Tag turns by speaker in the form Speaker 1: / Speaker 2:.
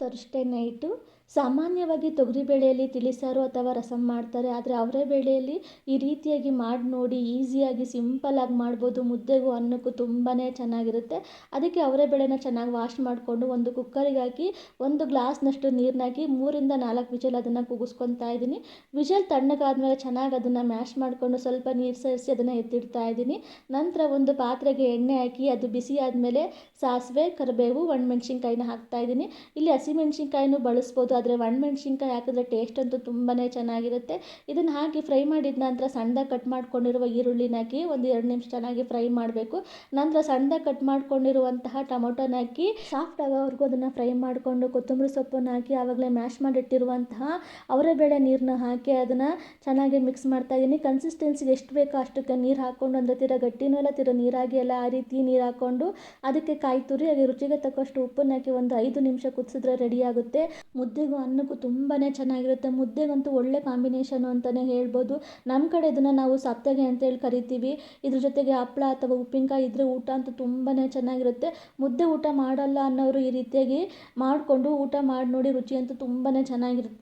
Speaker 1: Thursday night ಸಾಮಾನ್ಯವಾಗಿ ತೊಗರಿಬೇಳೆಯಲ್ಲಿ ತಿಳಿಸಾರು ಅಥವಾ ರಸಮ್ ಮಾಡ್ತಾರೆ. ಆದರೆ ಅವರೇ ಬೇಳೆಯಲ್ಲಿ ಈ ರೀತಿಯಾಗಿ ಮಾಡಿ ನೋಡಿ, ಈಸಿಯಾಗಿ ಸಿಂಪಲ್ಲಾಗಿ ಮಾಡ್ಬೋದು. ಮುದ್ದೆಗೂ ಅನ್ನಕ್ಕೂ ತುಂಬಾ ಚೆನ್ನಾಗಿರುತ್ತೆ. ಅದಕ್ಕೆ ಅವರೇ ಬೇಳೆನ ಚೆನ್ನಾಗಿ ವಾಶ್ ಮಾಡಿಕೊಂಡು ಒಂದು ಕುಕ್ಕರಿಗೆ ಹಾಕಿ 1 ಗ್ಲಾಸ್ನಷ್ಟು ನೀರನ್ನ ಹಾಕಿ 3-4 ವಿಷಲ್ ಅದನ್ನು ಕೂಗಿಸ್ಕೊತಾ ಇದ್ದೀನಿ. ವಿಷಲ್ ತಣ್ಣಗಾದ್ಮೇಲೆ ಚೆನ್ನಾಗಿ ಅದನ್ನು ಮ್ಯಾಶ್ ಮಾಡಿಕೊಂಡು ಸ್ವಲ್ಪ ನೀರು ಸೇರಿಸಿ ಅದನ್ನು ಎತ್ತಿಡ್ತಾ ಇದ್ದೀನಿ. ನಂತರ ಒಂದು ಪಾತ್ರೆಗೆ ಎಣ್ಣೆ ಹಾಕಿ ಅದು ಬಿಸಿ ಆದಮೇಲೆ ಸಾಸಿವೆ, ಕರಿಬೇವು, ಒಣಮೆಣ್ಸಿನ್ಕಾಯಿನ ಹಾಕ್ತಾ ಇದ್ದೀನಿ. ಇಲ್ಲಿ ಹಸಿಮೆಣ್ಸಿನ್ಕಾಯಿನೂ ಬಳಸ್ಬೋದು, ಆದರೆ ಒಣಮೆಣ್ಸಿನ್ಕಾಯಿ ಹಾಕಿದ್ರೆ ಟೇಸ್ಟ್ ಅಂತೂ ತುಂಬಾ ಚೆನ್ನಾಗಿರುತ್ತೆ. ಇದನ್ನು ಹಾಕಿ ಫ್ರೈ ಮಾಡಿದ ನಂತರ ಸಣ್ಣದಾಗಿ ಕಟ್ ಮಾಡ್ಕೊಂಡಿರುವ ಈರುಳ್ಳಿನ ಹಾಕಿ ಒಂದು 2 ನಿಮಿಷ ಚೆನ್ನಾಗಿ ಫ್ರೈ ಮಾಡಬೇಕು. ನಂತರ ಸಣ್ಣದಾಗಿ ಕಟ್ ಮಾಡ್ಕೊಂಡಿರುವಂತಹ ಟೊಮೊಟೊನ ಹಾಕಿ ಸಾಫ್ಟ್ ಆಗೋವರೆಗೂ ಅದನ್ನು ಫ್ರೈ ಮಾಡಿಕೊಂಡು ಕೊತ್ತಂಬರಿ ಸೊಪ್ಪನ್ನು ಹಾಕಿ ಆವಾಗಲೇ ಮ್ಯಾಶ್ ಮಾಡಿಟ್ಟಿರುವಂತಹ ಅವರೆಬೇಳೆ ನೀರನ್ನ ಹಾಕಿ ಅದನ್ನು ಚೆನ್ನಾಗಿ ಮಿಕ್ಸ್ ಮಾಡ್ತಾ ಇದ್ದೀನಿ. ಕನ್ಸಿಸ್ಟೆನ್ಸಿಗೆ ಎಷ್ಟು ಬೇಕೋ ಅಷ್ಟಕ್ಕೆ ನೀರು ಹಾಕ್ಕೊಂಡು, ಅಂದರೆ ತೀರ ಗಟ್ಟಿನೂ ಇಲ್ಲ ತೀರ ನೀರಾಗಿ ಎಲ್ಲ ಆ ರೀತಿ ನೀರು ಹಾಕ್ಕೊಂಡು ಅದಕ್ಕೆ ಕಾಯಿ ತುರಿ ಹಾಗೆ ರುಚಿಗೆ ತಕ್ಕಷ್ಟು ಉಪ್ಪನ್ನು ಹಾಕಿ ಒಂದು 5 ನಿಮಿಷ ಕುದಿಸಿದ್ರೆ ರೆಡಿ ಆಗುತ್ತೆ. ಮುದ್ದೆಗೂ ಅನ್ನಕ್ಕೂ ತುಂಬಾ ಚೆನ್ನಾಗಿರುತ್ತೆ. ಮುದ್ದೆಗಂತೂ ಒಳ್ಳೆ ಕಾಂಬಿನೇಷನು ಅಂತಲೇ ಹೇಳ್ಬೋದು. ನಮ್ಮ ಕಡೆ ಇದನ್ನು ನಾವು ಸಪ್ತಗೆ ಅಂತೇಳಿ ಕರಿತೀವಿ. ಇದ್ರ ಜೊತೆಗೆ ಹಪ್ಪಳ ಅಥವಾ ಉಪ್ಪಿನಕಾಯಿ ಇದ್ದರೆ ಊಟ ಅಂತೂ ತುಂಬಾ ಚೆನ್ನಾಗಿರುತ್ತೆ. ಮುದ್ದೆ ಊಟ ಮಾಡಲ್ಲ ಅನ್ನೋರು ಈ ರೀತಿಯಾಗಿ ಮಾಡಿಕೊಂಡು ಊಟ ಮಾಡಿ ನೋಡಿ, ರುಚಿ ಅಂತೂ ತುಂಬಾ ಚೆನ್ನಾಗಿರುತ್ತೆ.